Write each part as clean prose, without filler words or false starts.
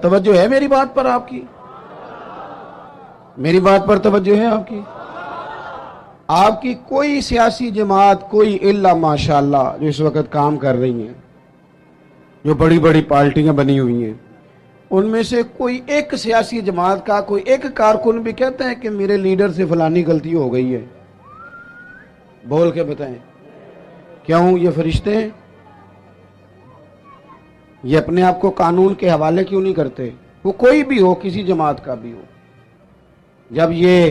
توجہ ہے میری بات پر آپ کی؟ میری بات پر توجہ ہے آپ کی؟ آپ کی کوئی سیاسی جماعت، کوئی الا ماشاءاللہ جو اس وقت کام کر رہی ہیں، جو بڑی بڑی پارٹیاں بنی ہوئی ہیں، ان میں سے کوئی ایک سیاسی جماعت کا کوئی ایک کارکن بھی کہتا ہے کہ میرے لیڈر سے فلانی غلطی ہو گئی ہے؟ بول کے بتائیں۔ کیوں؟ یہ فرشتے ہیں؟ یہ اپنے آپ کو قانون کے حوالے کیوں نہیں کرتے؟ وہ کوئی بھی ہو، کسی جماعت کا بھی ہو۔ جب یہ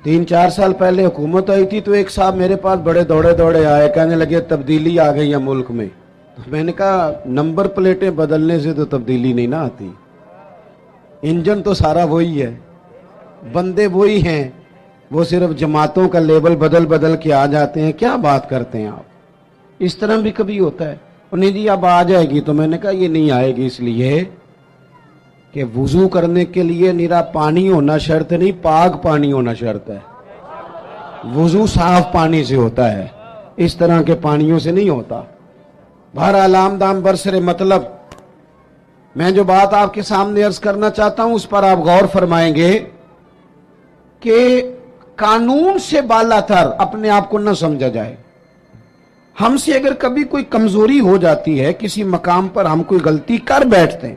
3-4 سال پہلے حکومت آئی تھی تو ایک صاحب میرے پاس بڑے دوڑے دوڑے آئے، کہنے لگے تبدیلی آ گئی ہے ملک میں۔ میں نے کہا نمبر پلیٹیں بدلنے سے تو تبدیلی نہیں نہ آتی، انجن تو سارا وہی ہے، بندے وہی ہیں، وہ صرف جماعتوں کا لیبل بدل بدل کے آ جاتے ہیں۔ کیا بات کرتے ہیں آپ؟ اس طرح بھی کبھی ہوتا ہے؟ انہیں جی اب آ جائے گی، تو میں نے کہا یہ نہیں آئے گی، اس لیے کہ وضو کرنے کے لیے نیرا پانی ہونا شرط نہیں، پاک پانی ہونا شرط ہے۔ وضو صاف پانی سے ہوتا ہے، اس طرح کے پانیوں سے نہیں ہوتا۔ بہرحال آمدام برسر مطلب، میں جو بات آپ کے سامنے عرض کرنا چاہتا ہوں اس پر آپ غور فرمائیں گے کہ قانون سے بالا تر اپنے آپ کو نہ سمجھا جائے۔ ہم سے اگر کبھی کوئی کمزوری ہو جاتی ہے، کسی مقام پر ہم کوئی غلطی کر بیٹھتے ہیں،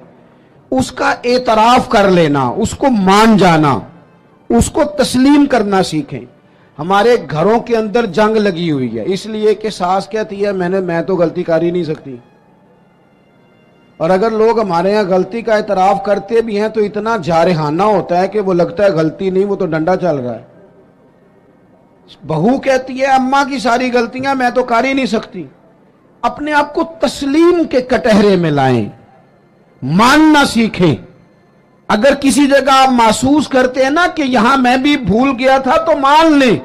اس کا اعتراف کر لینا، اس کو مان جانا، اس کو تسلیم کرنا سیکھیں۔ ہمارے گھروں کے اندر جنگ لگی ہوئی ہے، اس لیے کہ ساس کہتی ہے میں تو غلطی کر ہی نہیں سکتی، اور اگر لوگ ہمارے ہاں غلطی کا اعتراف کرتے بھی ہیں تو اتنا جارحانہ ہوتا ہے کہ وہ لگتا ہے غلطی نہیں، وہ تو ڈنڈا چل رہا ہے۔ بہو کہتی ہے اماں کی ساری غلطیاں میں تو کر ہی نہیں سکتی۔ اپنے آپ کو تسلیم کے کٹہرے میں لائیں، ماننا سیکھیں۔ اگر کسی جگہ آپ محسوس کرتے ہیں نا کہ یہاں میں بھی بھول گیا تھا تو مان لیں۔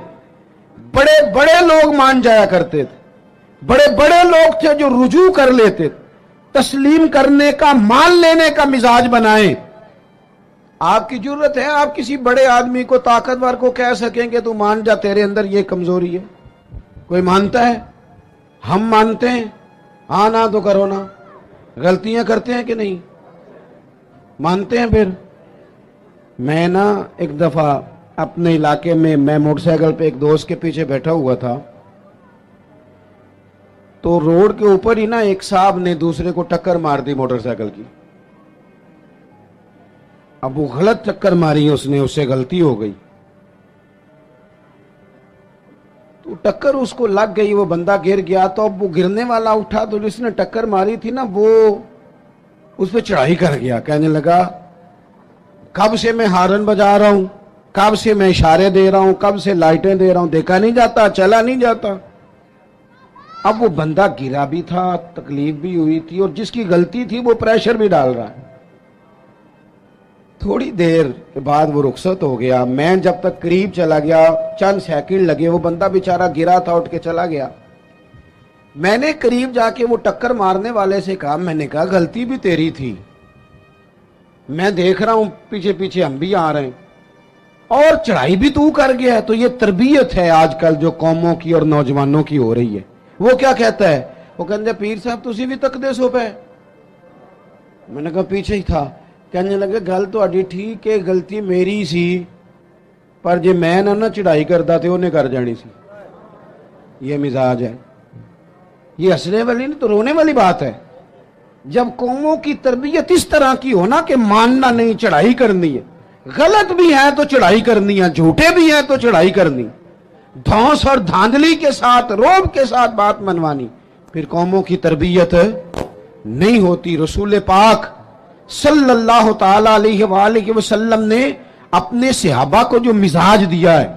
بڑے بڑے لوگ مان جایا کرتے تھے، بڑے بڑے لوگ تھے جو رجوع کر لیتے تھے۔ تسلیم کرنے کا، مان لینے کا مزاج بنائیں۔ آپ کی جرت ہے آپ کسی بڑے آدمی کو، طاقتور کو کہہ سکیں کہ تو مان جا، تیرے اندر یہ کمزوری ہے۔ کوئی مانتا ہے؟ ہم مانتے ہیں؟ ہاں نہ تو کرو نا۔ غلطیاں کرتے ہیں کہ نہیں؟ مانتے ہیں پھر؟ میں نا ایک دفعہ اپنے علاقے میں موٹر سائیکل پہ ایک دوست کے پیچھے بیٹھا ہوا تھا، تو روڈ کے اوپر ہی نا ایک صاحب نے دوسرے کو ٹکر مار دی موٹر سائیکل کی۔ اب وہ غلط ٹکر ماری، اس نے، اس سے غلطی ہو گئی تو ٹکر اس کو لگ گئی، وہ بندہ گر گیا۔ تو اب وہ گرنے والا اٹھا تو جس نے ٹکر ماری تھی نا، وہ اس پہ چڑھائی کر گیا، کہنے لگا کب سے میں ہارن بجا رہا ہوں، کب سے میں اشارے دے رہا ہوں، کب سے لائٹیں دے رہا ہوں، دیکھا نہیں جاتا، چلا نہیں جاتا۔ اب وہ بندہ گرا بھی تھا، تکلیف بھی ہوئی تھی، اور جس کی غلطی تھی وہ پریشر بھی ڈال رہا ہے۔ تھوڑی دیر کے بعد وہ رخصت ہو گیا۔ میں جب تک قریب چلا گیا، چند سیکنڈ لگے، وہ بندہ بیچارہ گرا تھا، اٹھ کے چلا گیا۔ میں نے قریب جا کے وہ ٹکر مارنے والے سے کہا، میں نے کہا غلطی بھی تیری تھی، میں دیکھ رہا ہوں پیچھے پیچھے ہم بھی آ رہے ہیں، اور چڑھائی بھی تو کر گیا ہے۔ تو یہ تربیت ہے آج کل جو قوموں کی اور نوجوانوں کی ہو رہی ہے۔ وہ کیا کہتا ہے؟ وہ کہتے ہیں پیر صاحب تسی بھی تکدے سو پہ؟ میں نے کہا پیچھے ہی تھا۔ کہنے لگے گل تہاڈی ٹھیک ہے، غلطی میری سی، پر جے میں نہ چڑھائی کردا تے اونے کر جانی سی۔ یہ مزاج ہے، یہ ہنسنے والی نہیں تو رونے والی بات ہے۔ جب قوموں کی تربیت اس طرح کی ہونا کہ ماننا نہیں، چڑھائی کرنی ہے، غلط بھی ہے تو چڑھائی کرنی ہے، جھوٹے بھی ہیں تو چڑھائی کرنی، دھونس اور دھاندلی کے ساتھ، روب کے ساتھ بات منوانی، پھر قوموں کی تربیت نہیں ہوتی۔ رسول پاک صلی اللہ تعالی علیہ وآلہ وسلم نے اپنے صحابہ کو جو مزاج دیا ہے،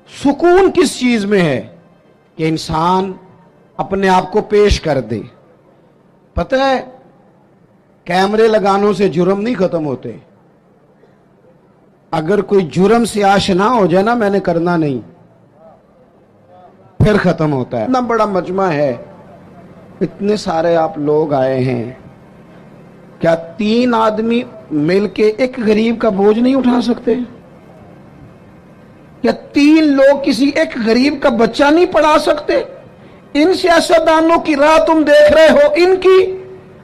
سکون کس چیز میں ہے؟ کہ انسان اپنے آپ کو پیش کر دے۔ پتہ ہے کیمرے لگانوں سے جرم نہیں ختم ہوتے۔ اگر کوئی جرم سے آشنا ہو جائے نا، میں نے کرنا نہیں، پھر ختم ہوتا ہے۔ اتنا بڑا مجمع ہے، اتنے سارے آپ لوگ آئے ہیں، کیا 3 آدمی مل کے ایک غریب کا بوجھ نہیں اٹھا سکتے؟ کیا 3 لوگ کسی ایک غریب کا بچہ نہیں پڑھا سکتے؟ ان سیاستدانوں کی راہ تم دیکھ رہے ہو، ان کی